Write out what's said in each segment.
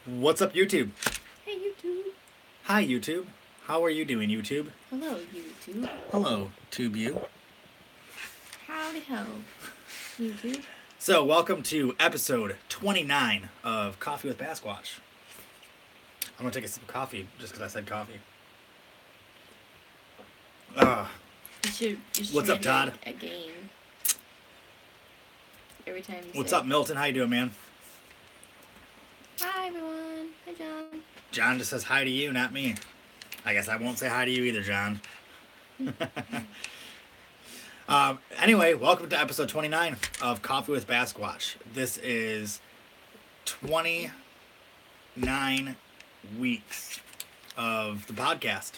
What's up, YouTube? Hey YouTube. Hi, YouTube. How are you doing, YouTube? Hello YouTube. Hello, TubeU. Howdy ho. YouTube. So, welcome to episode 29 of Coffee with Bassquatch. I'm gonna take a sip of coffee just because I said coffee. Uh, You should What's up, make Todd? a game every time you What's say up, Milton? How you doing, man? hi everyone. Hi John. John just says hi to you, not me. I guess I won't say hi to you either, John. Anyway, welcome to episode 29 of Coffee with Bassquatch. This is 29 weeks of the podcast.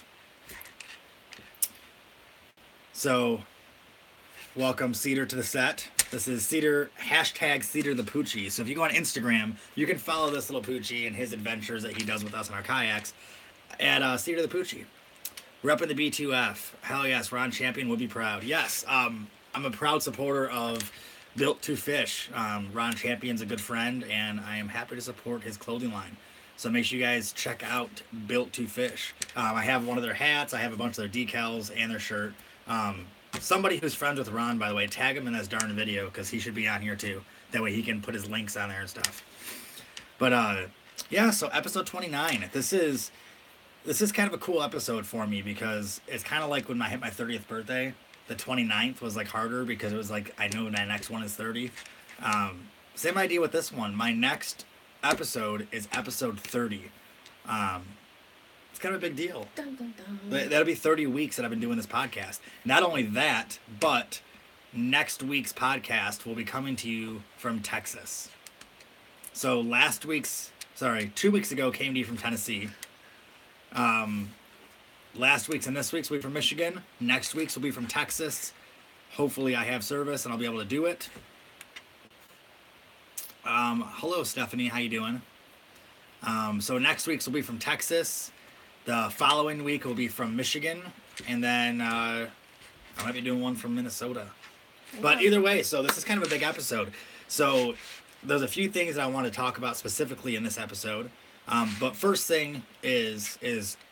So, welcome Cedar to the set. This is Cedar, hashtag Cedar the Poochie. So if you go on Instagram, you can follow this little Poochie and his adventures that he does with us on our kayaks at Cedar the Poochie. Repping the B2F. Hell yes, Ron Champion would be proud. Yes, I'm a proud supporter of Built to Fish. Ron Champion's a good friend, and I am happy to support his clothing line. So make sure you guys check out Built to Fish. I have one of their hats, I have a bunch of their decals, and their shirt. Somebody who's friends with Ron, by the way, tag him in this darn video because he should be on here too. That way he can put his links on there and stuff. But yeah, so episode 29. This is kind of a cool episode for me because it's kind of like when I hit my 30th birthday. The 29th was like harder because it was like I know my next one is 30. Same idea with this one. My next episode is episode 30. It's kind of a big deal. Dun, dun, dun. That'll be 30 weeks that I've been doing this podcast. Not only that, but next week's podcast will be coming to you from Texas. So 2 weeks ago came to you from Tennessee. Last week's and this week's will be from Michigan. Next week's will be from Texas. Hopefully I have service and I'll be able to do it. Hello Stephanie, how you doing? So next week's will be from Texas. The following week will be from Michigan, and then I might be doing one from Minnesota. But either way, so this is kind of a big episode. So there's a few things that I want to talk about specifically in this episode. But first thing is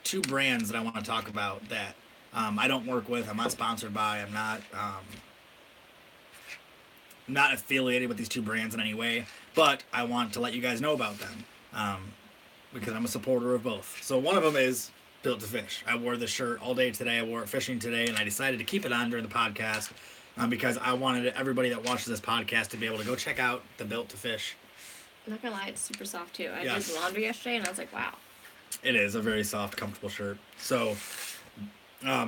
two brands that I want to talk about that I don't work with. I'm not sponsored by. I'm not affiliated with these two brands in any way. But I want to let you guys know about them. Because I'm a supporter of both. So one of them is Built to Fish. I wore this shirt all day today. I wore it fishing today, and I decided to keep it on during the podcast because I wanted everybody that watches this podcast to be able to go check out the Built to Fish. I'm not gonna lie, it's super soft too. I Yes. did laundry yesterday and I was like, wow. It is a very soft, comfortable shirt. So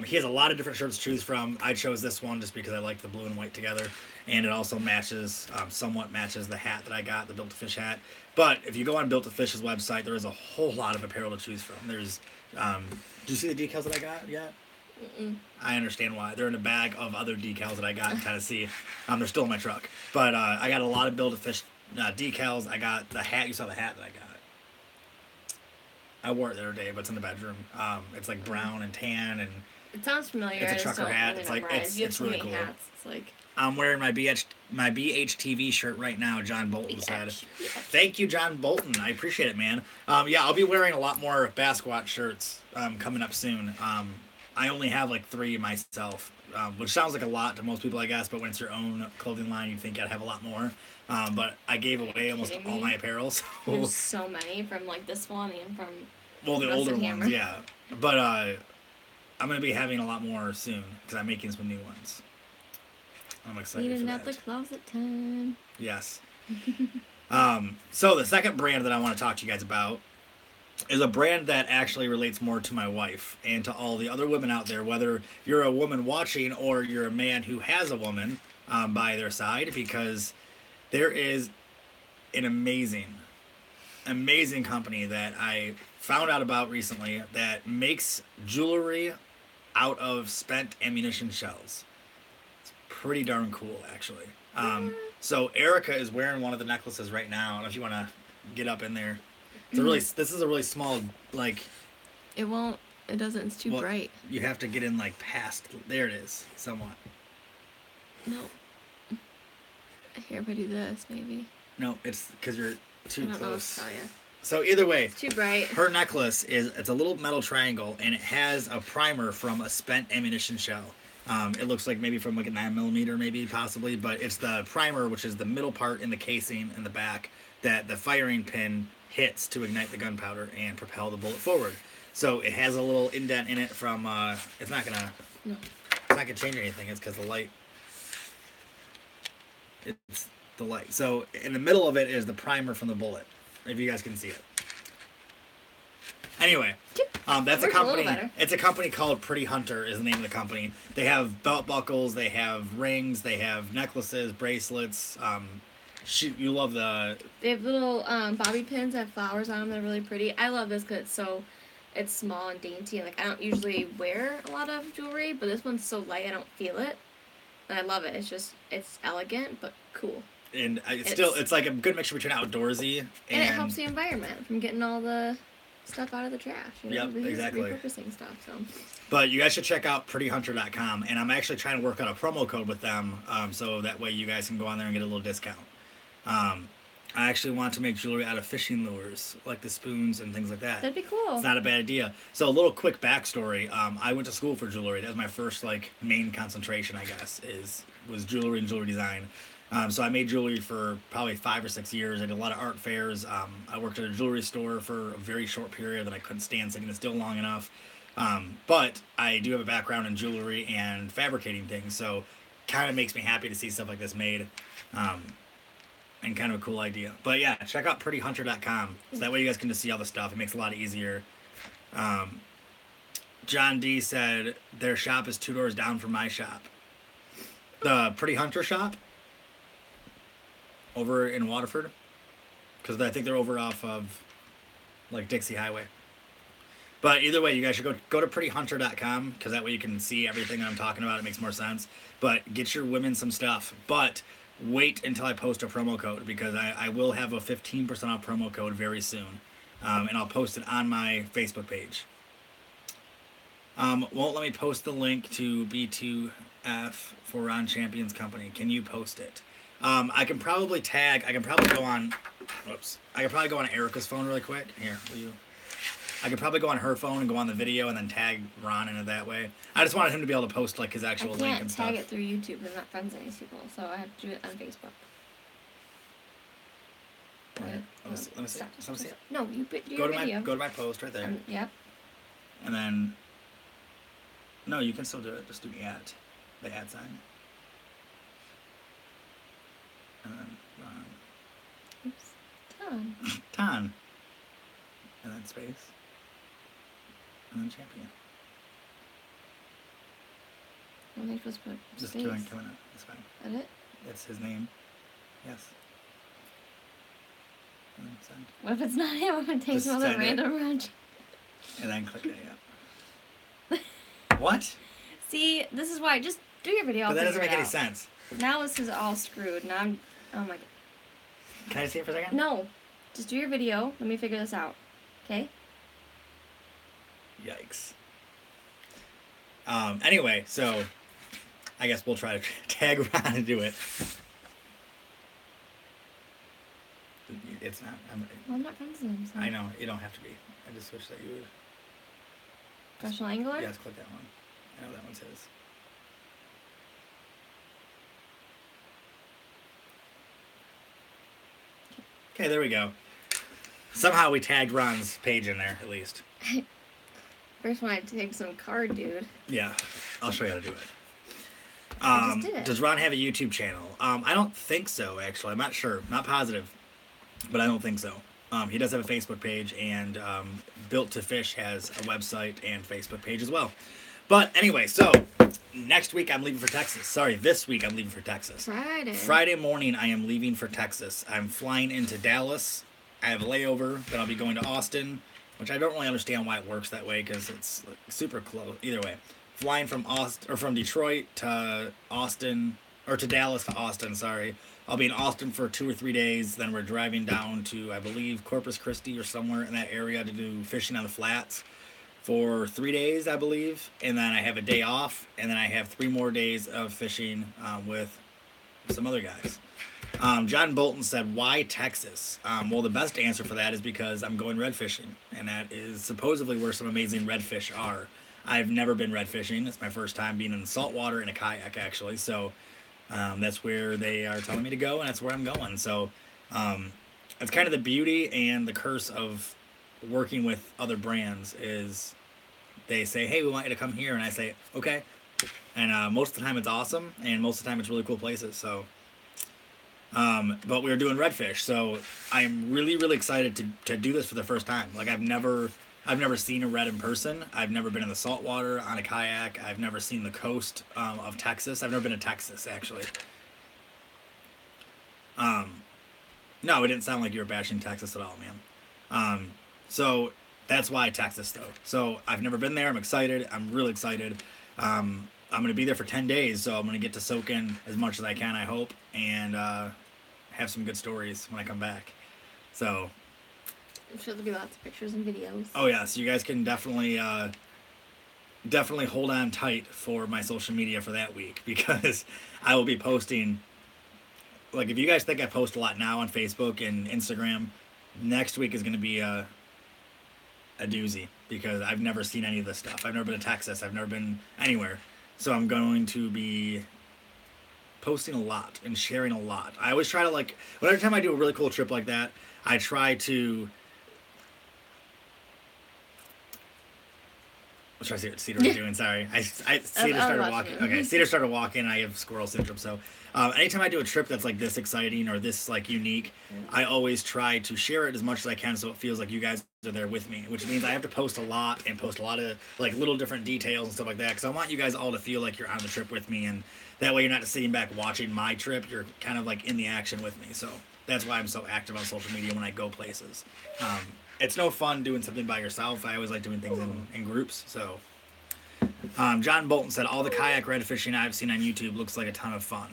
he has a lot of different shirts to choose from. I chose this one just because I like the blue and white together, and it also matches, somewhat matches the hat that I got, the Built to Fish hat. But if you go on Built to Fish's website, there is a whole lot of apparel to choose from. There's, do you see the decals that I got yet? Mm-mm. I understand why. They're in a bag of other decals that I got in Tennessee. They're still in my truck. But I got a lot of Built to Fish decals. I got the hat. You saw the hat that I got. I wore it the other day, but it's in the bedroom. It's like brown and tan, and It sounds familiar. It's a I just trucker don't hat. really It's know like- brands. You have it's so really many cool. hats. It's like I'm wearing my BHTV shirt right now. John Bolton said. BH. Thank you, John Bolton. I appreciate it, man. Yeah, I'll be wearing a lot more Bassquatch shirts coming up soon. I only have like 3 myself, which sounds like a lot to most people, I guess. But when it's your own clothing line, you think I'd have a lot more. But I gave away almost kidding all me? my apparel. So. There's so many from like this one and from Well, the Rusted older Hammer. ones, yeah. But I'm going to be having a lot more soon because I'm making some new ones. I'm excited cleaning for out the that. closet time. Yes. So the second brand that I want to talk to you guys about is a brand that actually relates more to my wife and to all the other women out there, whether you're a woman watching or you're a man who has a woman by their side, because there is an amazing company that I found out about recently that makes jewelry out of spent ammunition shells. It's pretty darn cool, actually. So Erica is wearing one of the necklaces right now. I don't know if you want to get up in there. This is a really small, like, It won't. It doesn't. It's too well, bright. you have to get in like past. There it is, somewhat. No. Here, if I do this, maybe. No, it's because you're I too don't know what to close. tell you. So either way, It's too bright. her necklace it's a little metal triangle, and it has a primer from a spent ammunition shell. It looks like maybe from like a 9mm, maybe possibly, but it's the primer, which is the middle part in the casing in the back that the firing pin hits to ignite the gunpowder and propel the bullet forward. So it has a little indent in it from. It's not gonna. No. It's not gonna change anything. It's because the light. It's the light. So in the middle of it is the primer from the bullet. If you guys can see it. Anyway, that's a company. It's a company called Pretty Hunter is the name of the company. They have belt buckles, they have rings, they have necklaces, bracelets. Shoot, you love the. They have little bobby pins that have flowers on them. They're really pretty. I love this because it's small and dainty. And like I don't usually wear a lot of jewelry, but this one's so light I don't feel it, and I love it. It's elegant but cool. And it's like a good mixture between outdoorsy and it helps the environment from getting all the stuff out of the trash. You know? Yep, exactly. Repurposing stuff. So. But you guys should check out prettyhunter.com, and I'm actually trying to work out a promo code with them, so that way you guys can go on there and get a little discount. I actually want to make jewelry out of fishing lures, like the spoons and things like that. That'd be cool. It's not a bad idea. So a little quick backstory. I went to school for jewelry. That was my first main concentration, I guess, was jewelry and jewelry design. So I made jewelry for probably 5 or 6 years. I did a lot of art fairs. I worked at a jewelry store for a very short period that I couldn't stand sitting still long enough. But I do have a background in jewelry and fabricating things, so kind of makes me happy to see stuff like this made. And kind of a cool idea. But yeah, check out prettyhunter.com. So that way you guys can just see all the stuff. It makes it a lot easier. John D said their shop is 2 doors down from my shop. The Pretty Hunter shop over in Waterford. Because I think they're over off of Dixie Highway. But either way, you guys should go to prettyhunter.com, because that way you can see everything I'm talking about. It makes more sense. But get your women some stuff. But wait until I post a promo code, because I will have a 15% off promo code very soon. And I'll post it on my Facebook page. Won't let me post the link to B2F for Ron Champion's company. Can you post it? I can probably go on Erica's phone really quick. Here, will you? I could probably go on her phone and go on the video and then tag Ron in it that way. I just wanted him to be able to post his actual link and stuff. I can't tag it through YouTube. I'm not friends with these people, so I have to do it on Facebook. Let me see. No, you do go your to video. Go to my post right there. Yep. And then, no, you can still do it. Just do the ad sign. And then Ron. Oops. Ton. And then space. And then Champion. What am I supposed to put? Just Space? coming up. It's fine. Is it? That's his name. Yes. And then send. What if it's not him? I'm gonna take Just some other send it. random wrench. And then click it, yeah. What? See, this is why. Just do your video. But that doesn't make any sense. sense. Now this is all screwed. Now I'm. Oh my god. Can I see it for a second? No. Just do your video. Let me figure this out. Okay? Yikes. Anyway, so I guess we'll try to tag around and do it. It's not. Well, I'm not friends with him. So. I know. You don't have to be. I just wish that you would. Professional angler? Yes, click that one. I know that one's his. Okay, there we go. Somehow we tagged Ron's page in there, at least. First one I take some card, dude. Yeah, I'll show you how to do it. I just did it. Does Ron have a YouTube channel? I don't think so, actually. I'm not sure. Not positive. But I don't think so. He does have a Facebook page, and Built to Fish has a website and Facebook page as well. But anyway, so next week I'm leaving for Texas. Sorry, this week I'm leaving for Texas. Friday morning I am leaving for Texas. I'm flying into Dallas. I have a layover, then I'll be going to Austin, which I don't really understand why it works that way, because it's super close. Either way, flying from Detroit to Austin, or to Dallas to Austin. Sorry, I'll be in Austin for 2 or 3 days. Then we're driving down to, I believe, Corpus Christi or somewhere in that area to do fishing on the flats for 3 days, I believe. And then I have a day off, and then I have 3 more days of fishing with some other guys. John Bolton said, "Why Texas?" Well, the best answer for that is because I'm going red fishing, and that is supposedly where some amazing redfish are. I've never been red fishing. It's my first time being in saltwater in a kayak, actually. So that's where they are telling me to go, and that's where I'm going. So um, it's kind of the beauty and the curse of working with other brands is they say, "Hey, we want you to come here," and I say, "Okay." And most of the time it's awesome, and most of the time it's really cool places. So but we were doing redfish, so I'm really, really excited to do this for the first time. Like I've never seen a red in person. I've never been in the saltwater on a kayak. I've never seen the coast of Texas. I've never been to Texas actually. Um, no, it didn't sound like you were bashing Texas at all, man. So that's why Texas though. So I've never been there. I'm excited. I'm really excited. I'm gonna be there for 10 days, so I'm gonna get to soak in as much as I can. I hope, and have some good stories when I come back. So, I'm sure there'll be lots of pictures and videos. oh yeah, so you guys can definitely hold on tight for my social media for that week because I will be posting. Like, if you guys think I post a lot now on Facebook and Instagram, next week is going to be a doozy because I've never seen any of this stuff. I've never been to Texas. I've never been anywhere. So I'm going to be posting a lot and sharing a lot. I always try to, like, whenever time I do a really cool trip like that, I try to. Let's try to see what Cedar was doing. Sorry, Cedar started walking. Okay, Cedar started walking. I have squirrel syndrome, so anytime I do a trip that's like this exciting or this like unique, I always try to share it as much as I can, so it feels like you guys are there with me. Which means I have to post a lot and post a lot of like little different details and stuff like that, because I want you guys all to feel like you're on the trip with me, and that way you're not just sitting back watching my trip. You're kind of like in the action with me. So that's why I'm so active on social media when I go places. It's no fun doing something by yourself. I always like doing things in groups. So, John Bolton said, all the kayak red fishing I've seen on YouTube looks like a ton of fun.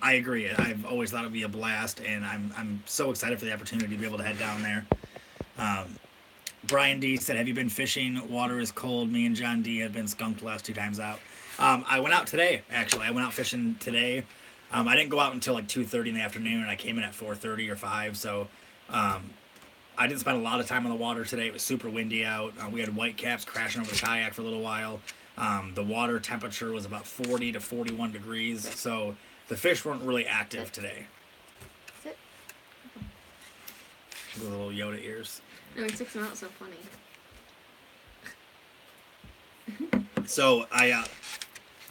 I agree. I've always thought it would be a blast, and I'm so excited for the opportunity to be able to head down there. Brian D said, have you been fishing? Water is cold. Me and John D have been skunked the last 2 times out. I went out today, actually. I went out fishing today. I didn't go out until like 2:30 in the afternoon, and I came in at 4:30 or 5. So I didn't spend a lot of time on the water today. It was super windy out. We had white caps crashing over the kayak for a little while. The water temperature was about 40 to 41 degrees, so the fish weren't really active today. Sit. The little Yoda ears. No, he sticks them out so funny. So I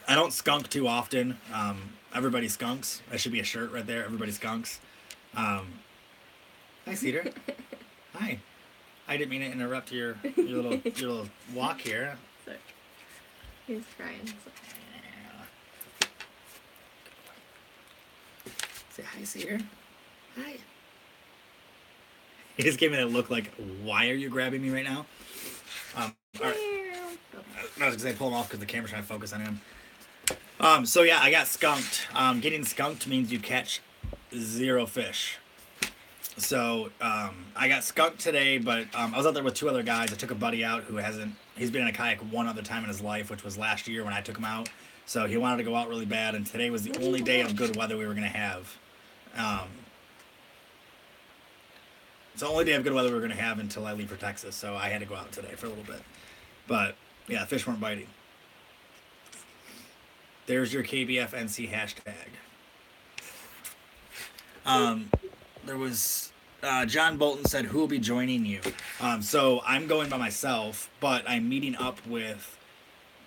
don't skunk too often. Everybody skunks. That should be a shirt right there. Everybody skunks. Hi, Cedar. Hi. I didn't mean to interrupt your little walk here. Sorry. He's crying. So. Say hi, Cedar. Hi. He just gave me that look like, why are you grabbing me right now? All right. I was gonna say pull him off because the camera's trying to focus on him. So yeah, I got skunked. Getting skunked means you catch 0 fish. So I got skunked today, but I was out there with 2 other guys. I took a buddy out who he's been in a kayak one other time in his life, which was last year when I took him out. So he wanted to go out really bad, and today was the only day of good weather we were going to have. It's the only day of good weather we were going to have until I leave for Texas, so I had to go out today for a little bit. But yeah, fish weren't biting. There's your KBF NC hashtag. There was John Bolton said, who will be joining you? So I'm going by myself, but I'm meeting up with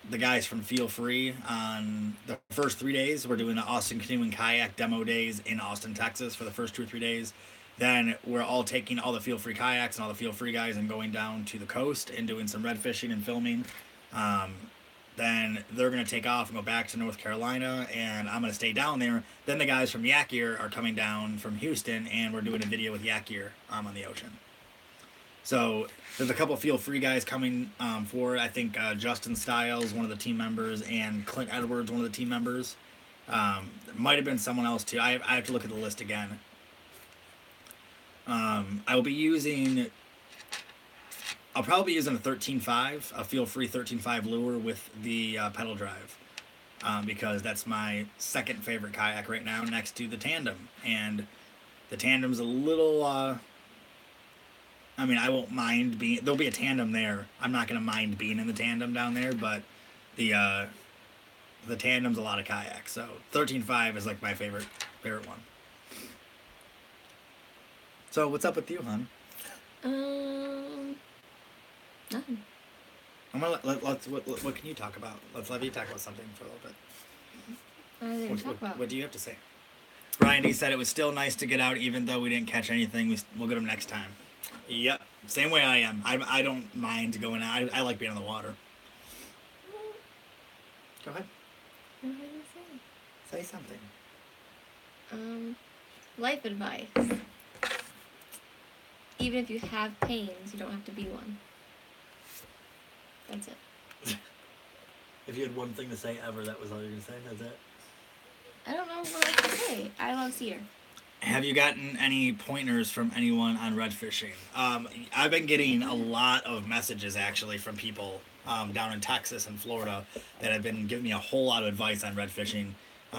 the guys from Feel Free on the first 3 days. We're doing the Austin Canoe and Kayak demo days in Austin, Texas for the first 2 or 3 days. Then we're all taking all the Feel Free kayaks and all the Feel Free guys and going down to the coast and doing some red fishing and filming. Then they're going to take off and go back to North Carolina, and I'm going to stay down there. Then the guys from Yak Gear are coming down from Houston, and we're doing a video with Yak Gear on the ocean. So there's a couple Feel Free guys coming forward. I think Justin Stiles, one of the team members, and Clint Edwards, one of the team members. Might have been someone else too. I have to look at the list again. I will be using... I'll probably be using a 13.5, a Feel Free 13.5 lure with the pedal drive. because that's my second favorite kayak right now, next to the tandem. And the tandem's a little. I mean, I won't mind being. There'll be a tandem there. I'm not gonna mind being in the tandem down there, but the tandem's a lot of kayak. So 13.5 is like my favorite one. So what's up with you, hon? Nothing. I'm gonna let's what can you talk about? Let's let you talk about something for a little bit. I didn't talk about. What do you have to say? Randy said it was still nice to get out, even though we didn't catch anything. We'll get them next time. Yep, same way I am. I don't mind going out. I like being on the water. Go ahead. What did I Say something. say? Life advice. Even if you have pains, you don't have to be one. That's it. If you had one thing to say ever, that was all you're gonna say. That's it. I don't know what else to say. I love cedar. Have you gotten any pointers from anyone on red fishing? I've been getting a lot of messages actually from people down in Texas and Florida that have been giving me a whole lot of advice on red fishing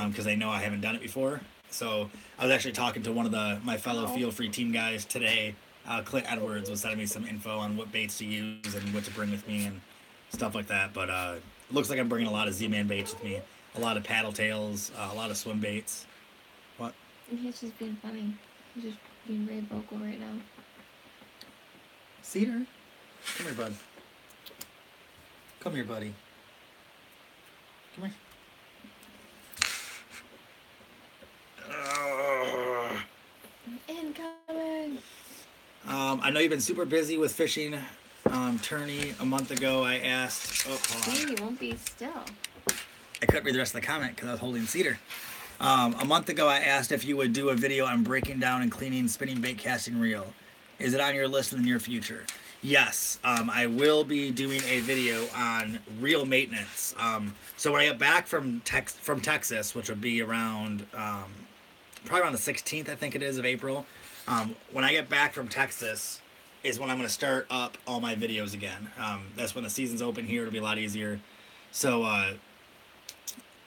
because they know I haven't done it before. So I was actually talking to one of my fellow Feel Free team guys today. Clint Edwards was sending me some info on what baits to use and what to bring with me and stuff like that. But it looks like I'm bringing a lot of Z-Man baits with me, a lot of paddle tails, a lot of swim baits. What? He's just being funny. He's just being very vocal right now. Cedar, come here, bud. Come here, buddy. Come here. Incoming. I know you've been super busy with fishing tourney. A month ago, I asked. Oh, hold on. See, you won't be still. I couldn't read the rest of the comment because I was holding Cedar. A month ago, I asked if you would do a video on breaking down and cleaning spinning bait casting reel. Is it on your list in the near future? Yes, I will be doing a video on reel maintenance. So when I get back from Texas, which would be around probably around the 16th, I think it is, of April. When I get back from Texas is when I'm going to start up all my videos again. That's when the season's open here. It'll be a lot easier. So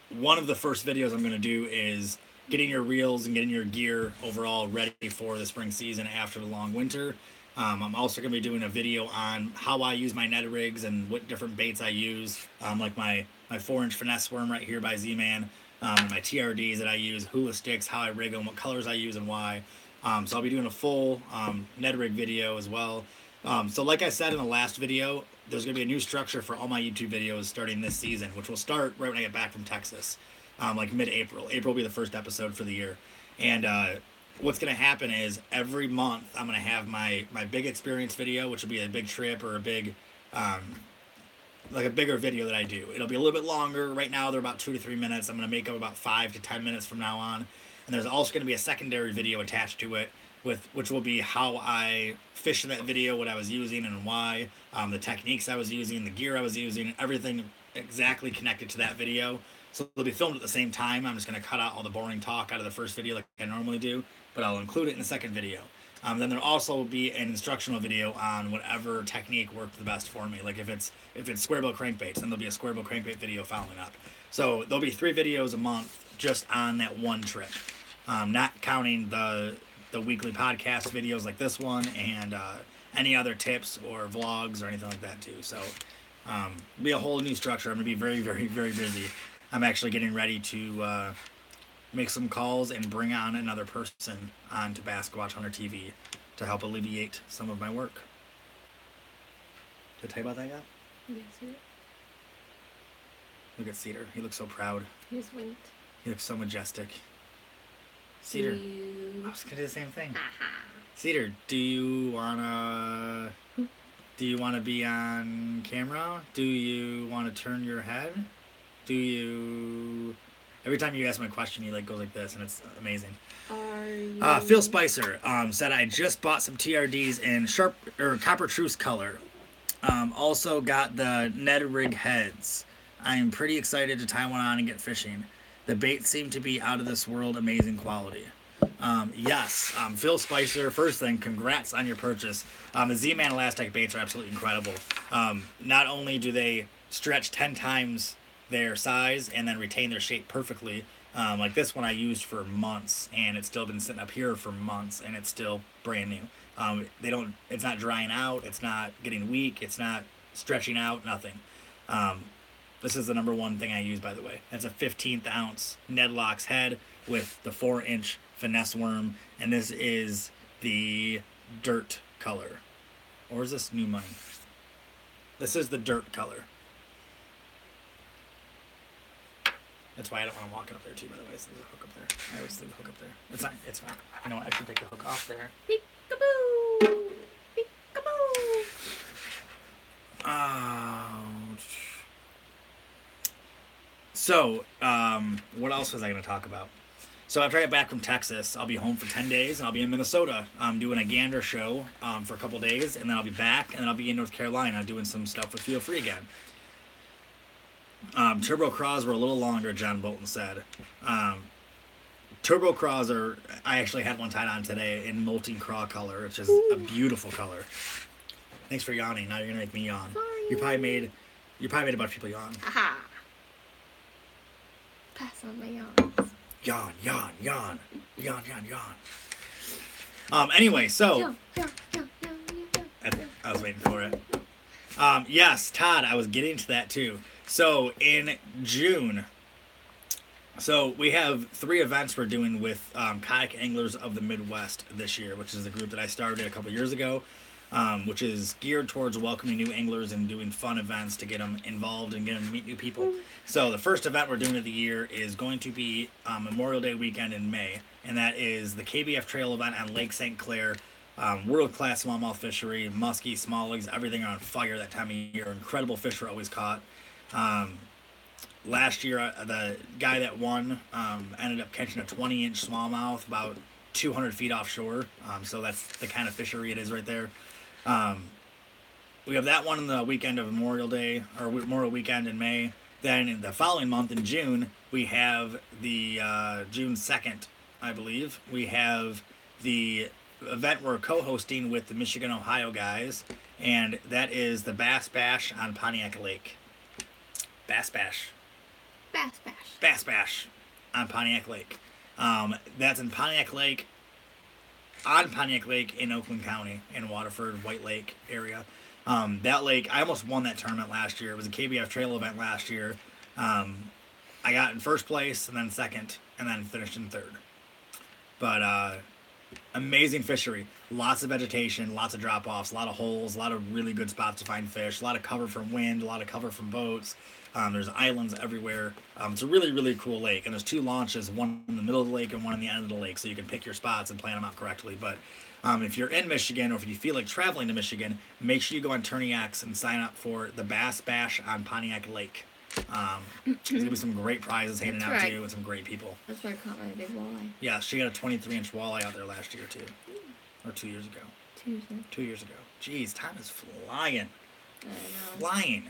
one of the first videos I'm going to do is getting your reels and getting your gear overall ready for the spring season after the long winter. I'm also going to be doing a video on how I use my Ned rigs and what different baits I use, like my 4-inch finesse worm right here by Z-Man, my TRDs that I use, hula sticks, how I rig them, what colors I use and why. So I'll be doing a full Ned rig video as well. So like I said in the last video, there's going to be a new structure for all my YouTube videos starting this season, which will start right when I get back from Texas, like mid-April. April will be the first episode for the year. And what's going to happen is every month I'm going to have my big experience video, which will be a big trip or a big, like a bigger video that I do. It'll be a little bit longer. Right now they're about 2 to 3 minutes. I'm going to make them about 5 to 10 minutes from now on. And there's also going to be a secondary video attached to it, which will be how I fished in that video, what I was using and why, the techniques I was using, the gear I was using, everything exactly connected to that video. So they'll be filmed at the same time. I'm just going to cut out all the boring talk out of the first video like I normally do, but I'll include it in the second video. Then there'll also be an instructional video on whatever technique worked the best for me. Like if it's square bill crankbaits, then there'll be a square bill crankbait video following up. So there'll be 3 videos a month just on that one trip, not counting the weekly podcast videos like this one and any other tips or vlogs or anything like that too. So be a whole new structure. I'm gonna be very, very, very busy. I'm actually getting ready to make some calls and bring on another person onto Bassquatch Hunter TV to help alleviate some of my work. Did I tell you about that yet? Yes, you did. Look at Cedar. He looks so proud. He just winked. He looks so majestic. Cedar. I was gonna do the same thing. Cedar, do you wanna be on camera? Do you wanna turn your head? Do you? Every time you ask him a question, he goes like this, and it's amazing. Are you... Phil Spicer said I just bought some TRDs in copper truce color. Also got the Ned rig heads. I am pretty excited to tie one on and get fishing. The baits seem to be out of this world amazing quality. Yes, Phil Spicer, first thing, congrats on your purchase. The Z-Man Elastic baits are absolutely incredible. Not only do they stretch 10 times their size and then retain their shape perfectly. Like this one I used for months, and it's still been sitting up here for months, and it's still brand new. They don't. It's not drying out. It's not getting weak. It's not stretching out. Nothing. Um, this is the number one thing I use, by the way. It's a 15th ounce Nedlocks head with the 4-inch finesse worm, and this is the dirt color. Or is this new money? This is the dirt color. That's why I don't want to walk up there too, by the way. So there's a hook up there. I always leave the hook up there. It's not. It's fine. You know what? I should take the hook off there. Peekaboo! Peekaboo! So, what else was I going to talk about? So after I get back from Texas, I'll be home for 10 days, and I'll be in Minnesota doing a gander show for a couple days, and then I'll be back, and then I'll be in North Carolina doing some stuff with Feel Free again. Turbo craws were a little longer, John Bolton said. Turbo craws are, I actually had one tied on today in molten craw color, which is a beautiful color. Thanks for yawning. Now you're going to make me yawn. Sorry. You probably made a bunch of people yawn. Aha! Pass on my yawns. Yawn, yawn, yawn. Yawn, yawn, yawn. Anyway, so... I was waiting for it. Yes, Todd, I was getting to that too. So, in June... So, we have 3 events we're doing with Kayak Anglers of the Midwest this year, which is a group that I started a couple years ago, which is geared towards welcoming new anglers and doing fun events to get them involved and get them to meet new people. So, the first event we're doing of the year is going to be Memorial Day weekend in May, and that is the KBF Trail event on Lake St. Clair. World-class smallmouth fishery, muskie, smallies, everything are on fire that time of year. Incredible fish are always caught. Last year, the guy that won ended up catching a 20-inch smallmouth about 200 feet offshore. So that's the kind of fishery it is right there. We have that one in the weekend of Memorial Day, or Memorial Weekend in May. Then in the following month, in June, we have the June 2nd, I believe. We have the event we're co-hosting with the Michigan, Ohio guys, and that is the Bass Bash on Pontiac Lake. Bass Bash. Bass Bash. Bass Bash on Pontiac Lake. That's in Pontiac Lake, on Pontiac Lake in Oakland County, in Waterford, White Lake area. That lake, I almost won that tournament last year. It was a KBF Trail event last year. I got in first place, and then second, and then finished in third. But amazing fishery. Lots of vegetation, lots of drop-offs, a lot of holes, a lot of really good spots to find fish, a lot of cover from wind, a lot of cover from boats. There's islands everywhere. It's a really, really cool lake. And there's 2 launches, one in the middle of the lake and one in the end of the lake, so you can pick your spots and plan them out correctly. But if you're in Michigan, or if you feel like traveling to Michigan, make sure you go on Tourney-X and sign up for the Bass Bash on Pontiac Lake. There's going to be some great prizes handing out too, and some great people. That's where I caught my big walleye. Yeah, she got a 23-inch walleye out there last year too. Or 2 years ago. 2 years ago. Jeez, time is flying. I know. Flying.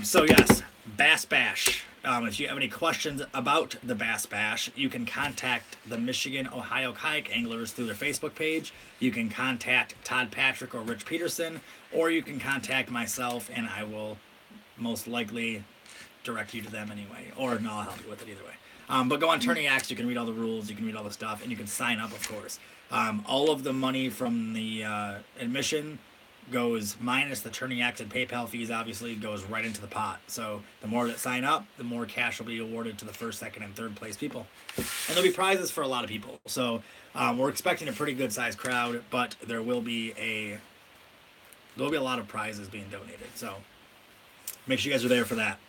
So yes, Bass Bash. If you have any questions about the Bass Bash, you can contact the Michigan, Ohio Kayak Anglers through their Facebook page. You can contact Todd Patrick or Rich Peterson, or you can contact myself, and I will most likely direct you to them anyway. Or no, I'll help you with it either way. But go on Tourney-X, you can read all the rules, you can read all the stuff, and you can sign up, of course. All of the money from the admission goes, minus the Tourney-X and PayPal fees, obviously, goes right into the pot. So the more that sign up, the more cash will be awarded to the first, second, and third place people. And there'll be prizes for a lot of people. So we're expecting a pretty good sized crowd, but there will be a lot of prizes being donated. So make sure you guys are there for that.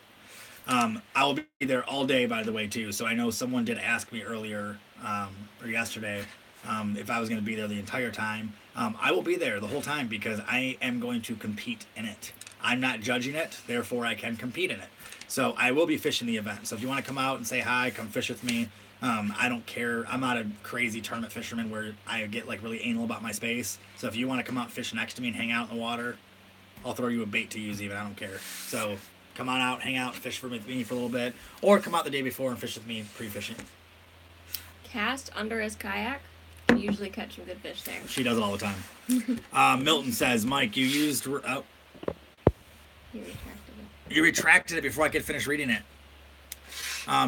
I will be there all day, by the way, too. So I know someone did ask me earlier, or yesterday, if I was going to be there the entire time. I will be there the whole time because I am going to compete in it. I'm not judging it, therefore I can compete in it. So I will be fishing the event. So if you want to come out and say hi, come fish with me. I don't care. I'm not a crazy tournament fisherman where I get like really anal about my space. So if you want to come out and fish next to me and hang out in the water, I'll throw you a bait to use even. I don't care. So come on out, hang out, fish with me for a little bit. Or come out the day before and fish with me pre-fishing. Cast under his kayak. Usually catch some good fish there. She does it all the time. Milton says, Mike, you used... Oh. He retracted it. You retracted it before I could finish reading it.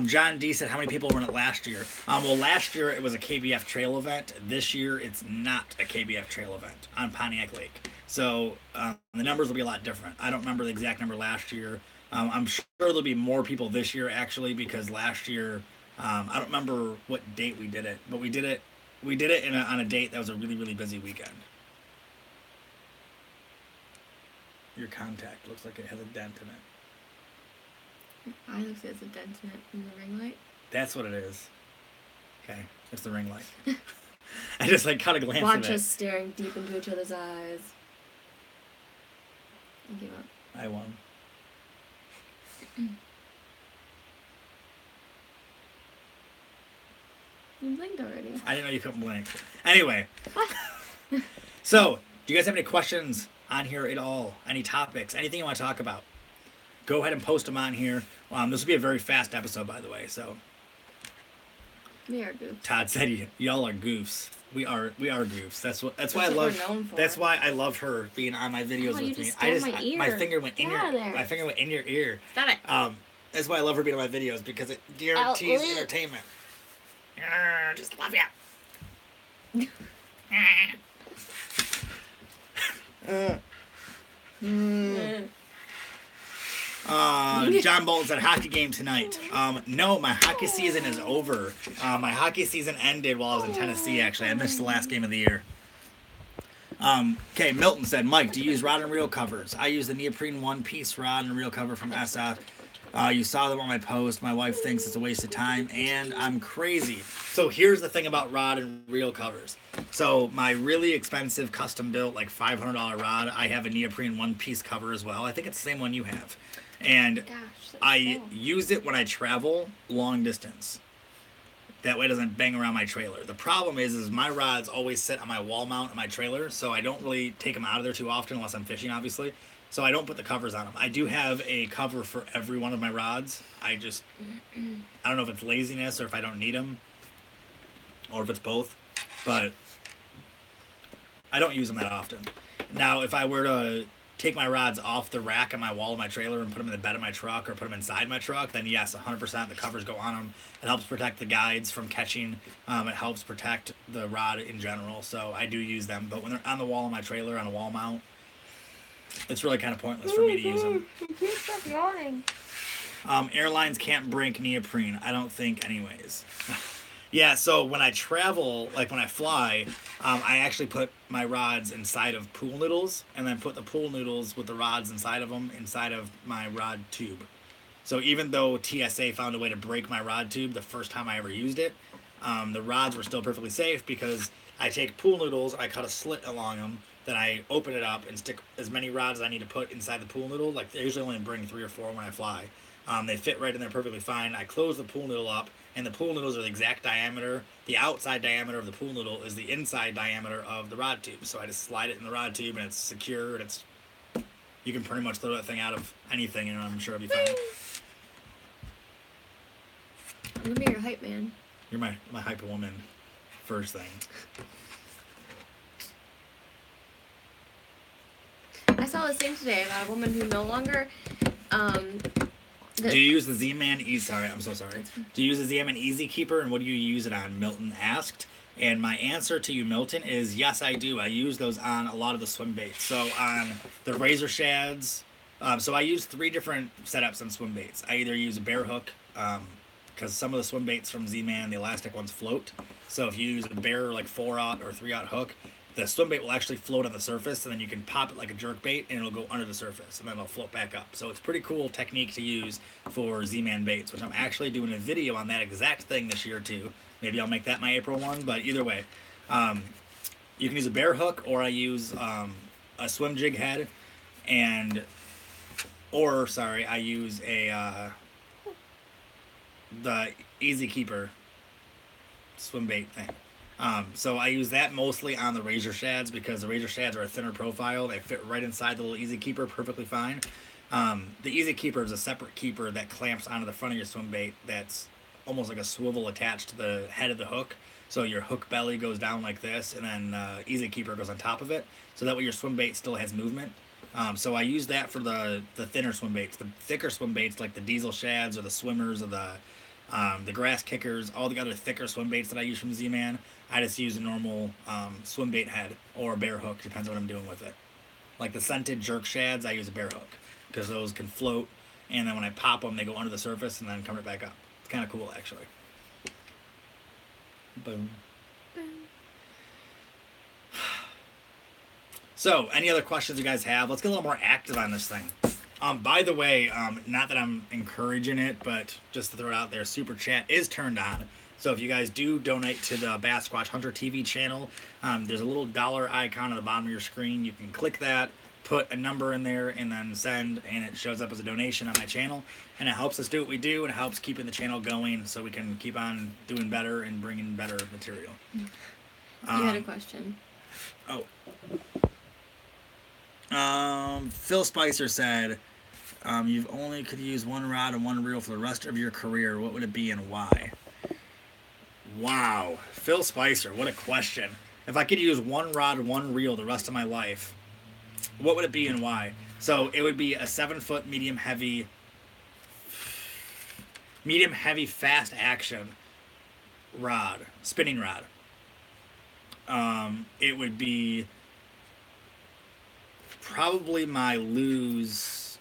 John D said, how many people were in it last year? Well, last year it was a KBF trail event. This year it's not a KBF trail event on Pontiac Lake. So the numbers will be a lot different. I don't remember the exact number last year. I'm sure there'll be more people this year actually because last year I don't remember what date we did it, but we did it. We did it on a date that was a really really busy weekend. Your contact looks like it has a dent in it. I look like there's a dent in it in the ring light. That's what it is. Okay, it's the ring light. I just like caught a glance at it. Watch us staring deep into each other's eyes. I give up. I won. You blinked already. I didn't know you couldn't blink. Anyway, so do you guys have any questions on here at all? Any topics? Anything you want to talk about? Go ahead and post them on here. This will be a very fast episode, by the way. So We are goofs. Todd said, "Y'all are goofs. We are goofs. That's why That's I what love. we're known for. That's why I love her being on my videos Oh, you with me. just I stole my ear. my finger went in Get out your of there. my finger went in your ear. Stop it. That's why I love her being on my videos because it guarantees Oh, entertainment. Just love ya. John Bolton said hockey game tonight. No, my hockey season is over. My hockey season ended while I was in Tennessee. Actually, I missed the last game of the year. Okay, Milton said, Mike, do you use rod and reel covers? I use the neoprene one-piece rod and reel cover from SF. You saw them on my post. My wife thinks it's a waste of time, and I'm crazy. So here's the thing about rod and reel covers. So my really expensive custom-built, like $500 rod, I have a neoprene one-piece cover as well. I think it's the same one you have. And Gosh, that's I cool. use it when I travel long distance. That way it doesn't bang around my trailer. The problem is my rods always sit on my wall mount in my trailer, so I don't really take them out of there too often unless I'm fishing, obviously. So I don't put the covers on them. I do have a cover for every one of my rods. I don't know if it's laziness or if I don't need them, or if it's both, but I don't use them that often. Now, if I were to take my rods off the rack on my wall of my trailer and put them in the bed of my truck or put them inside my truck, then yes, 100% the covers go on them. It helps protect the guides from catching. It helps protect the rod in general. So I do use them. But when they're on the wall of my trailer on a wall mount, it's really kind of pointless for me to use them. Stop yawning. Airlines can't break neoprene. I don't think anyways. Yeah, so when I travel, like when I fly, I actually put my rods inside of pool noodles and then put the pool noodles with the rods inside of them inside of my rod tube. So even though TSA found a way to break my rod tube the first time I ever used it, the rods were still perfectly safe because I take pool noodles, I cut a slit along them, then I open it up and stick as many rods as I need to put inside the pool noodle. Like, I usually only bring 3 or 4 when I fly. They fit right in there perfectly fine. I close the pool noodle up, and the pool noodles are the exact diameter. The outside diameter of the pool noodle is the inside diameter of the rod tube. So I just slide it in the rod tube, and it's secure, and you can pretty much throw that thing out of anything, and I'm sure it'll be fine. I'm gonna be your hype man. You're my hyper woman first thing. I saw this thing today about a woman who no longer Do you use the Z-Man Sorry, I'm so sorry. Do you use the Z-Man Easy Keeper, and what do you use it on? Milton asked. And my answer to you, Milton, is yes, I do. I use those on a lot of the swim baits. So on the razor shads, so I use 3 different setups on swim baits. I either use a bear hook, because some of the swim baits from Z-Man, the elastic ones float. So if you use a bear like 4/0 or 3/0 hook, the swim bait will actually float on the surface, and then you can pop it like a jerk bait, and it'll go under the surface, and then it'll float back up. So it's a pretty cool technique to use for Z-Man baits, which I'm actually doing a video on that exact thing this year too. Maybe I'll make that my April one, but either way, you can use a bear hook, or I use a swim jig head, I use the Easy Keeper swim bait thing. So I use that mostly on the razor shads because the razor shads are a thinner profile. They fit right inside the little Easy Keeper perfectly fine. The Easy Keeper is a separate keeper that clamps onto the front of your swim bait that's almost like a swivel attached to the head of the hook. So your hook belly goes down like this, and then Easy Keeper goes on top of it. So that way your swim bait still has movement. So I use that for the thinner swim baits. The thicker swim baits, like the diesel shads or the swimmers or the grass kickers, all the other thicker swim baits that I use from Z-Man, I just use a normal swim bait head or a bear hook, depends on what I'm doing with it. Like the scented jerk shads, I use a bear hook because those can float, and then when I pop them, they go under the surface and then come right back up. It's kind of cool, actually. Boom. So, any other questions you guys have? Let's get a little more active on this thing. By the way, not that I'm encouraging it, but just to throw it out there, Super Chat is turned on. So if you guys do donate to the Bassquatch Hunter TV channel, there's a little dollar icon at the bottom of your screen. You can click that, put a number in there, and then send, and it shows up as a donation on my channel. And it helps us do what we do, and it helps keeping the channel going so we can keep on doing better and bringing better material. You had a question. Oh. Phil Spicer said, you've only could use one rod and one reel for the rest of your career. What would it be and why? Wow. Phil Spicer, what a question. If I could use one rod and one reel the rest of my life, what would it be and why? So it would be a 7-foot medium heavy fast action rod, spinning rod. It would be probably my Lose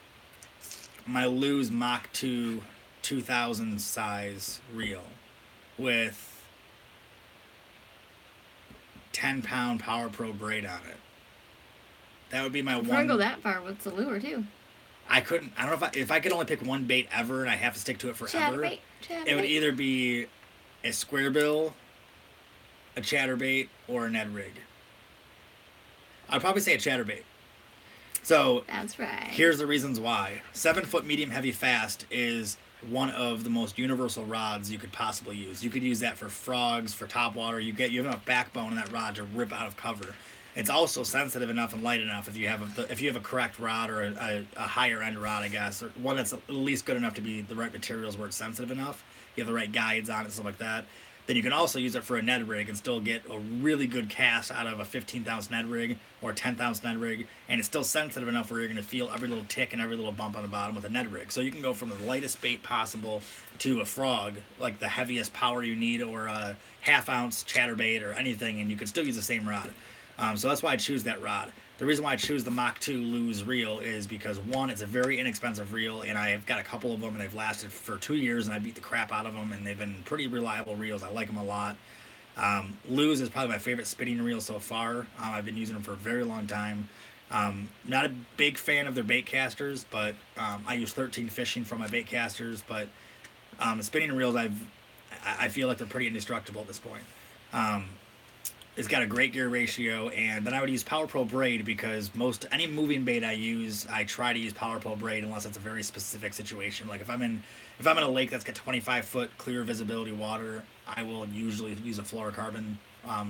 Mach 2 2000 size reel with 10-pound Power Pro braid on it. That would be my one. Before I go that far, what's the lure too? I don't know if I could only pick one bait ever and I have to stick to it forever. It would either be a square bill, a chatterbait, or a Ned rig. I'd probably say a chatterbait. So that's right. Here's the reasons why. 7-foot medium heavy fast is one of the most universal rods you could possibly use. You could use that for frogs, for topwater. You have enough backbone in that rod to rip out of cover. It's also sensitive enough and light enough if you have a correct rod or a higher end rod, I guess, or one that's at least good enough to be the right materials where it's sensitive enough. You have the right guides on it, stuff like that. Then you can also use it for a Ned rig and still get a really good cast out of a 15th Ned rig or a 10th Ned rig, and it's still sensitive enough where you're going to feel every little tick and every little bump on the bottom with a Ned rig. So you can go from the lightest bait possible to a frog, like the heaviest power you need, or a half-ounce chatterbait or anything, and you can still use the same rod. So that's why I choose that rod. The reason why I choose the Mach 2 Lose reel is because, one, it's a very inexpensive reel, and I've got a couple of them, and they've lasted for 2 years, and I beat the crap out of them, and they've been pretty reliable reels. I like them a lot. Lose is probably my favorite spinning reel so far. I've been using them for a very long time. Not a big fan of their bait casters, but I use 13 Fishing for my bait casters, but the spinning reels, I feel like they're pretty indestructible at this point. It's got a great gear ratio, and then I would use Power Pro braid because any moving bait I use, I try to use Power Pro braid unless it's a very specific situation. Like if I'm in a lake that's got 25-foot clear visibility water, I will usually use a fluorocarbon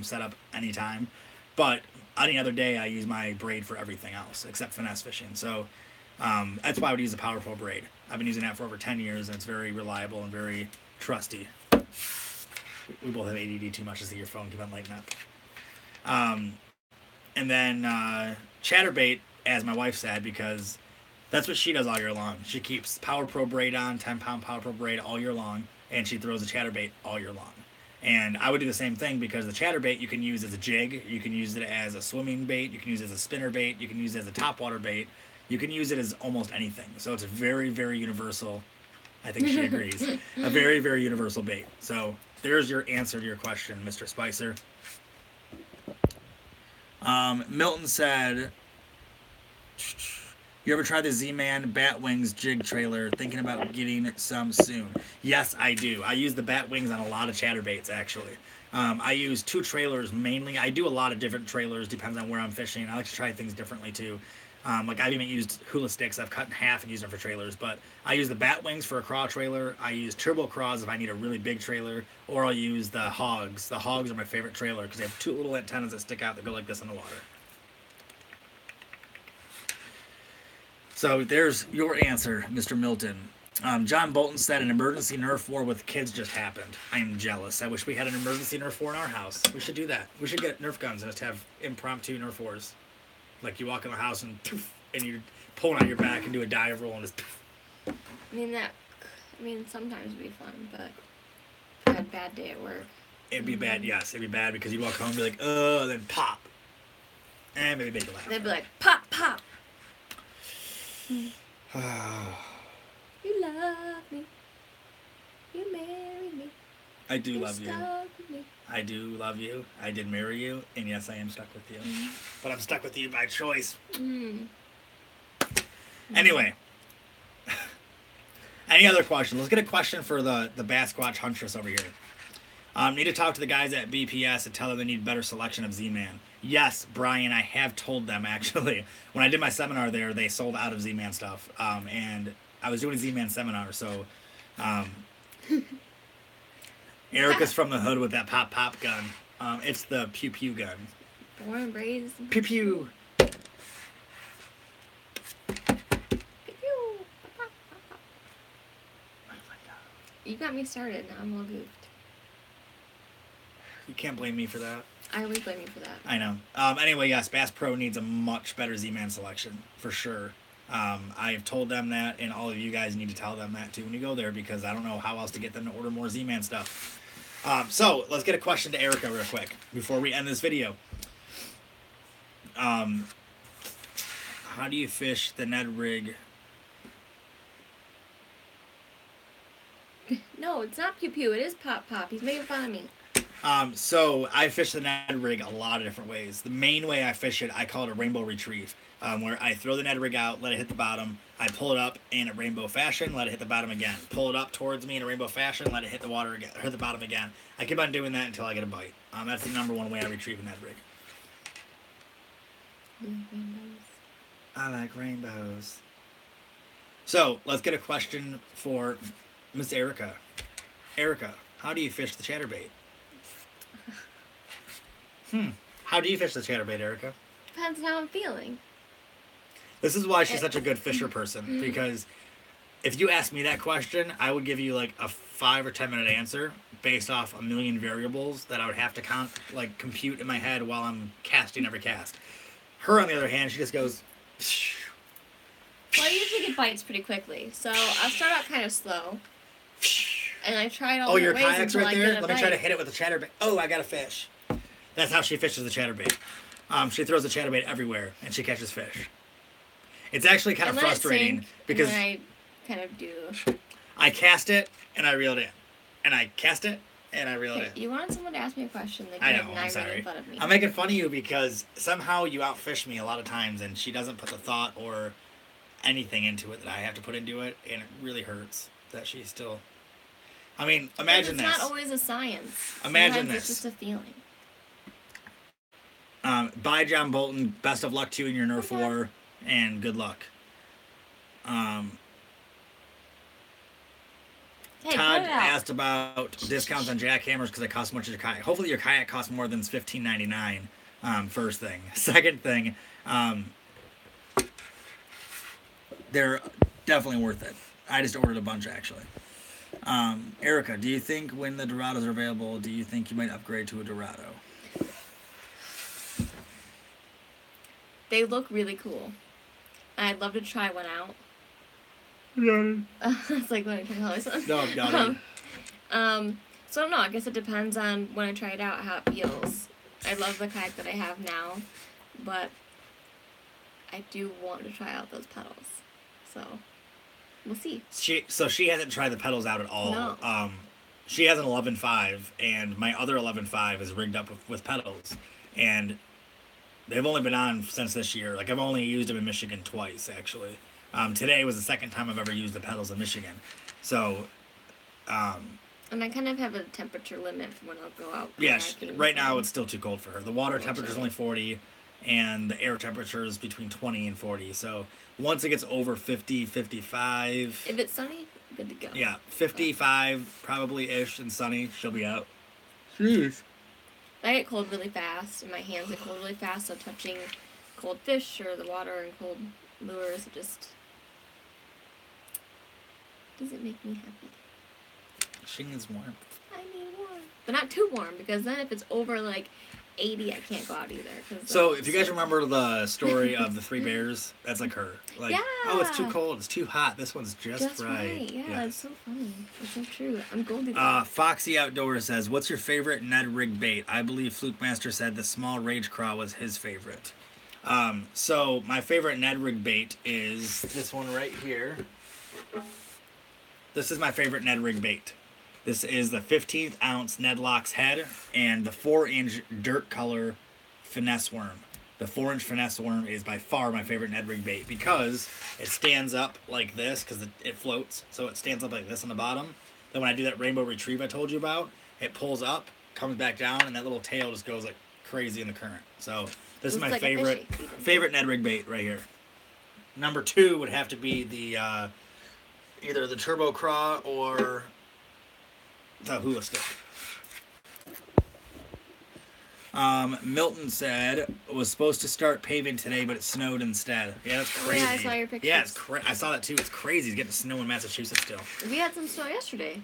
setup anytime. But any other day, I use my braid for everything else except finesse fishing. So that's why I would use the Power Pro braid. I've been using that for over 10 years, and it's very reliable and very trusty. We both have ADD too much to see your phone keep on lighting up. And then chatterbait, as my wife said, because that's what she does all year long. She keeps Power Pro braid on, 10-pound Power Pro braid all year long, and she throws a chatterbait all year long. And I would do the same thing because the chatterbait you can use as a jig, you can use it as a swimming bait, you can use it as a spinner bait, you can use it as a topwater bait, you can use it as almost anything. So it's a very, very universal. I think she agrees. A very, very universal bait. So there's your answer to your question, Mr. Spicer. Milton said, you ever tried the Z-Man Bat Wings jig trailer? Thinking about getting some soon. Yes, I do. I use the Bat Wings on a lot of chatterbaits, actually. I use 2 trailers mainly. I do a lot of different trailers, depends on where I'm fishing. I like to try things differently, too. Like I've even used hula sticks I've cut in half and used them for trailers, but I use the Bat Wings for a craw trailer. I use turbo craws if I need a really big trailer, or I'll use the hogs. The hogs are my favorite trailer because they have 2 little antennas that stick out that go like this in the water. So there's your answer, Mr. Milton. John Bolton said an emergency Nerf war with kids just happened. I am jealous. I wish we had an emergency Nerf war in our house. We should do that. We should get Nerf guns and just have impromptu Nerf wars. Like you walk in the house and poof, and you're pulling out your back and do a dive roll and just. Sometimes it'd be fun, but if I had a bad day at work. It'd be bad, yes. It'd be bad because you'd walk home and be like, then pop. And maybe make a laugh. They'd be like, pop, pop. You love me. You marry me. I do love you. With me. I do love you. I did marry you. And yes, I am stuck with you. Mm. But I'm stuck with you by choice. Mm. Anyway. Any other questions? Let's get a question for the Bassquatch Huntress over here. Need to talk to the guys at BPS and tell them they need better selection of Z-Man. Yes, Brian, I have told them, actually. When I did my seminar there, they sold out of Z-Man stuff. And I was doing a Z-Man seminar, so... Erica's from the hood with that pop-pop gun. It's the pew-pew gun. Born and raised. Pew-pew! You got me started. Now I'm all goofed. You can't blame me for that. I always blame you for that. I know. Anyway, yes, Bass Pro needs a much better Z-Man selection, for sure. I've told them that, and all of you guys need to tell them that, too, when you go there, because I don't know how else to get them to order more Z-Man stuff. So, let's get a question to Erica real quick, before we end this video. How do you fish the Ned rig? No, it's not pew pew. It is pop pop. He's making fun of me. So I fish the Ned rig a lot of different ways. The main way I fish it, I call it a rainbow retrieve, where I throw the Ned rig out, let it hit the bottom, I pull it up in a rainbow fashion, let it hit the bottom again, pull it up towards me in a rainbow fashion, let it hit the water again, hit the bottom again. I keep on doing that until I get a bite. That's the number one way I retrieve a Ned rig. I like rainbows. So let's get a question for Miss Erica. Erica, how do you fish the chatterbait? How do you fish the chatterbait, Erica? Depends on how I'm feeling. This is why she's such a good fisher person, because if you ask me that question, I would give you like a 5 or 10 minute answer based off a million variables that I would have to compute in my head while I'm casting every cast. Her, on the other hand, she just goes. Well, I usually get bites pretty quickly, so I'll start out kind of slow. And I tried all the your ways kayak's until right I there? get a Let me try to bite. hit it with the chatterbait. Oh, I got a fish. That's how she fishes the chatterbait. She throws the chatterbait everywhere, and she catches fish. It's actually kind of I let it frustrating sink, because and then I kind of do. I cast it and I reeled in, and I cast it and I reeled Okay, in. you wanted someone to ask me a question. They I did, know. and I'm I sorry. made fun of me. I'm making fun of you because somehow you outfish me a lot of times, and she doesn't put the thought or anything into it that I have to put into it, and it really hurts that she still. I mean, imagine this. It's not always a science. Imagine Sometimes this. It's just a feeling. Bye, John Bolton. Best of luck to you in your Nerf war, and good luck. Hey, Todd put it out. asked about discounts on jackhammers because it costs so much as your kayak. Hopefully your kayak costs more than $15.99. First thing. Second thing, they're definitely worth it. I just ordered a bunch actually. Erica, do you think when the Dorados are available, do you think you might upgrade to a Dorado? They look really cool. I'd love to try one out. It's like when I try something. No, I've got it. So I don't know. I guess it depends on when I try it out, how it feels. I love the kayak that I have now, but I do want to try out those pedals. So we'll see. She hasn't tried the pedals out at all. No. She has an 11.5, and my other 11.5 is rigged up with pedals, and they've only been on since this year. Like, I've only used them in Michigan twice, actually. Today was the second time I've ever used the pedals in Michigan. So, and I kind of have a temperature limit for when I'll go out. yeah, kayaking, right so- now it's still too cold for her. The water temperature is only 40, and the air temperature is between 20 and 40. So, once it gets over 50, 55... If it's sunny, good to go. Yeah, 55 probably-ish and sunny, she'll be out. Jeez. I get cold really fast, and my hands get cold really fast, so touching cold fish or the water and cold lures, it just doesn't make me happy. She needs warmth. I need warm. But not too warm, because then if it's over, like, 80, I can't go out either. So if you guys remember the story of the three bears, that's like her. Like, yeah. oh, it's too cold, it's too hot. This one's just right. Yeah, that's so funny. That's so true. I'm going to do that. Foxy Outdoors says, "What's your favorite Ned rig bait?" I believe Fluke Master said the small rage craw was his favorite. So my favorite Ned rig bait is this one right here. This is my favorite Ned rig bait. This is the 15th ounce Ned Locks head and the 4-inch dirt color finesse worm. The 4-inch finesse worm is by far my favorite Ned rig bait because it stands up like this because it floats. So it stands up like this on the bottom. Then when I do that rainbow retrieve I told you about, it pulls up, comes back down, and that little tail just goes like crazy in the current. So this is my like favorite Ned rig bait right here. Number 2 would have to be the either the Turbo Craw or the hula stick. Milton said was supposed to start paving today, but it snowed instead. Yeah, that's crazy. Yeah, I saw your pictures. Yeah, I saw that too. It's crazy. It's getting snow in Massachusetts still. We had some snow yesterday.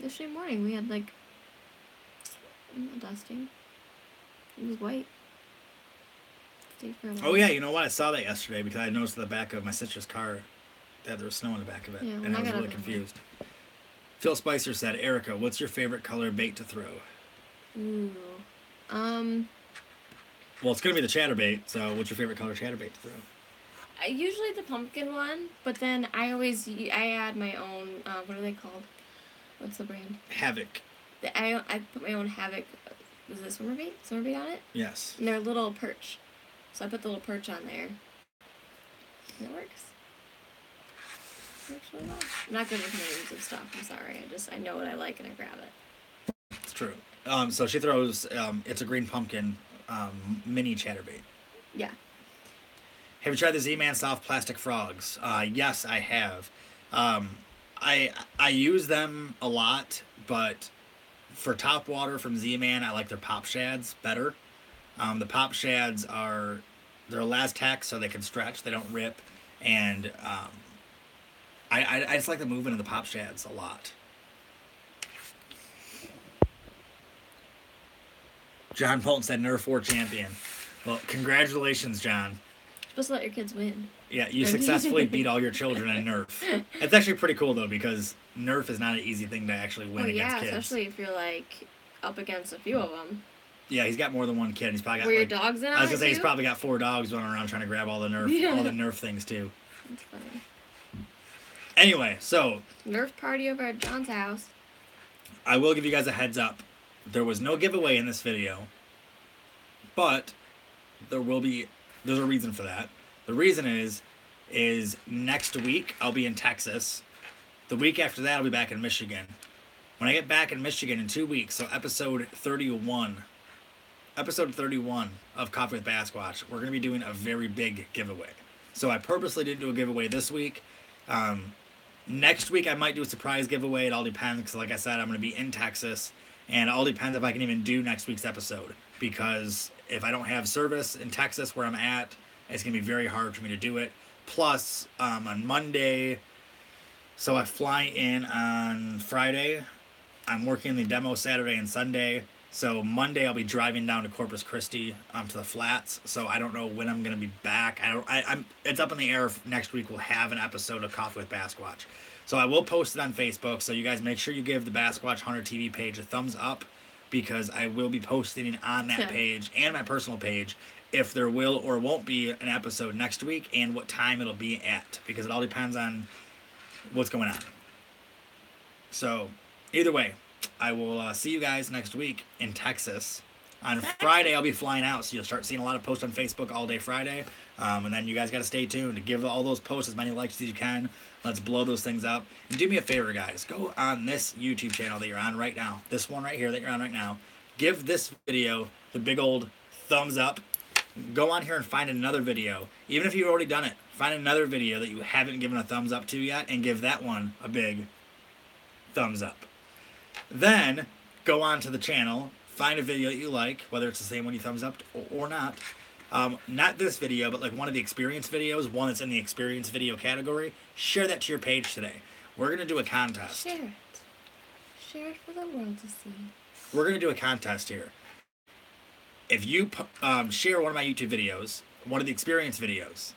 Yesterday morning, we had like dusting. It was white. Oh yeah, you know what? I saw that yesterday because I noticed the back of my sister's car that there was snow in the back of it, and I was really confused. Phil Spicer said, "Erica, what's your favorite color bait to throw?" Ooh, well, it's gonna be the chatterbait. So, what's your favorite color chatterbait to throw? Usually the pumpkin one, but then I add my own. What are they called? What's the brand? Havoc. I put my own Havoc. Is this swimmer bait? Swimmer bait on it? Yes. And they're a little perch, so I put the little perch on there. And it works. Really well. I'm not good with names of stuff. I'm sorry. I know what I like and I grab it. It's true. So she throws. It's a green pumpkin mini chatterbait. Yeah. Have you tried the Z-Man soft plastic frogs? Yes, I have. I use them a lot, but for top water from Z-Man, I like their pop shads better. The pop shads they're Elastec, so they can stretch. They don't rip, and I just like the movement of the pop shads a lot. John Polton said Nerf 4 champion. Well, congratulations, John. You're supposed to let your kids win. Yeah, you successfully beat all your children in Nerf. It's actually pretty cool, though, because Nerf is not an easy thing to actually win against kids. Yeah, especially if you're, like, up against a few of them. Yeah, he's got more than one kid. He's probably got, Were your dogs in on it, I was going to say, he's probably got 4 dogs running around trying to grab all the Nerf things, too. That's funny. Anyway, so... Nerf party over at John's house. I will give you guys a heads up. There was no giveaway in this video, but there's a reason for that. The reason is next week I'll be in Texas. The week after that I'll be back in Michigan. When I get back in Michigan in 2 weeks, so episode 31 of Coffee with Bassquatch, we're going to be doing a very big giveaway. So I purposely didn't do a giveaway this week. Next week I might do a surprise giveaway. It all depends because, like I said, I'm going to be in Texas. And it all depends if I can even do next week's episode. Because if I don't have service in Texas where I'm at, it's going to be very hard for me to do it. Plus, on Monday, so I fly in on Friday. I'm working the demo Saturday and Sunday. So Monday I'll be driving down to Corpus Christi to the flats. So I don't know when I'm going to be back. It's up in the air if next week we'll have an episode of Coffee with Bassquatch. So I will post it on Facebook, so you guys make sure you give the Bassquatch Hunter TV page a thumbs up, because I will be posting on that page and my personal page if there will or won't be an episode next week and what time it'll be at, because it all depends on what's going on. So either way, I will see you guys next week in Texas. On Friday, I'll be flying out, so you'll start seeing a lot of posts on Facebook all day Friday. And then you guys got to stay tuned to give all those posts as many likes as you can. Let's blow those things up. And do me a favor, guys. Go on this YouTube channel that you're on right now. This one right here that you're on right now. Give this video the big old thumbs up. Go on here and find another video. Even if you've already done it, find another video that you haven't given a thumbs up to yet and give that one a big thumbs up. Then go on to the channel, find a video that you like, whether it's the same one you thumbs up or not. Not this video, but like one of the experience videos, one that's in the experience video category. Share that to your page today. We're going to do a contest. Share it. Share it for the world to see. We're going to do a contest here. if you share one of my YouTube videos, one of the experience videos,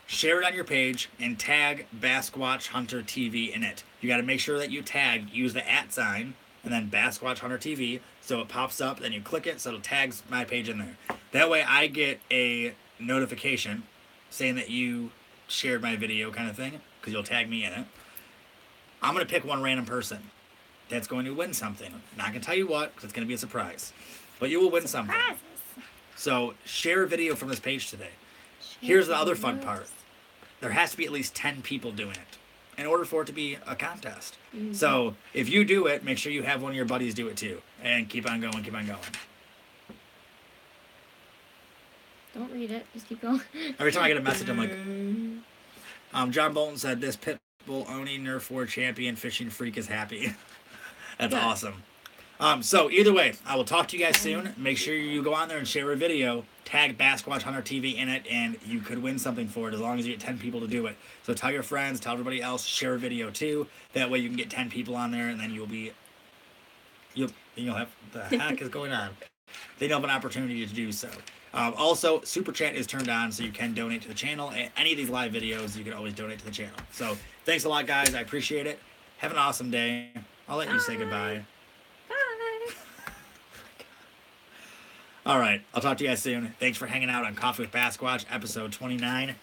share it on your page and tag Bassquatch Hunter TV in it. You got to make sure that you use the @ sign and then Bassquatch Hunter TV, so it pops up. Then you click it, so it tags my page in there. That way, I get a notification saying that you shared my video, kind of thing, because you'll tag me in it. I'm gonna pick one random person that's going to win something. Not gonna tell you what, because it's gonna be a surprise, but you will win something. So share a video from this page today. Here's the other fun part. There has to be at least 10 people doing it in order for it to be a contest. Mm-hmm. So if you do it, make sure you have one of your buddies do it too. And keep on going, keep on going. Don't read it. Just keep going. Every time I get a message, I'm like... John Bolton said, this Pitbull owning Nerf War champion fishing freak is happy. That's awesome. So either way, I will talk to you guys soon. Make sure you go on there and share a video. Tag Bassquatch Hunter TV in it, and you could win something for it as long as you get 10 people to do it. So tell your friends, tell everybody else, share a video too. That way you can get 10 people on there, and then you'll have, the heck is going on? Then you'll have an opportunity to do so. Also, Super Chat is turned on, so you can donate to the channel. Any of these live videos, you can always donate to the channel. So thanks a lot, guys. I appreciate it. Have an awesome day. I'll let you say goodbye. All right, I'll talk to you guys soon. Thanks for hanging out on Coffee with Bassquatch, episode 29.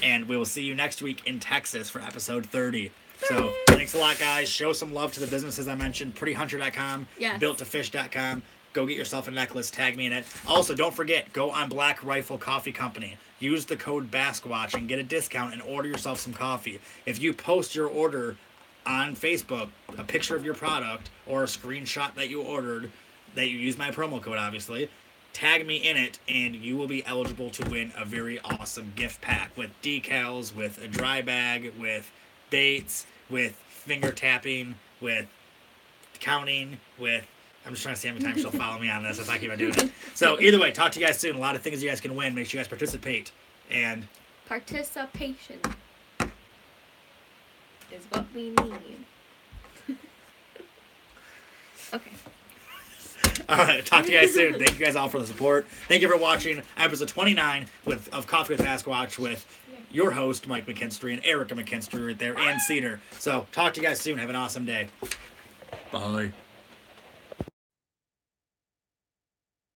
And we will see you next week in Texas for episode 30. So thanks a lot, guys. Show some love to the businesses I mentioned. PrettyHunter.com, yes. BuiltToFish.com. Go get yourself a necklace. Tag me in it. Also, don't forget, go on Black Rifle Coffee Company. Use the code Bassquatch and get a discount and order yourself some coffee. If you post your order on Facebook, a picture of your product or a screenshot that you ordered, that you use my promo code, obviously, tag me in it, and you will be eligible to win a very awesome gift pack with decals, with a dry bag, with baits, with finger tapping, with counting, with... I'm just trying to see how many times she'll follow me on this if I keep on doing it. So either way, talk to you guys soon. A lot of things you guys can win. Make sure you guys participate. And participation is what we need. Okay. All right, talk to you guys soon. Thank you guys all for the support. Thank you for watching episode 29 of Coffee with Bassquatch with your host, Mike McKinstry, and Erica McKinstry right there, and Cedar. So talk to you guys soon. Have an awesome day. Bye.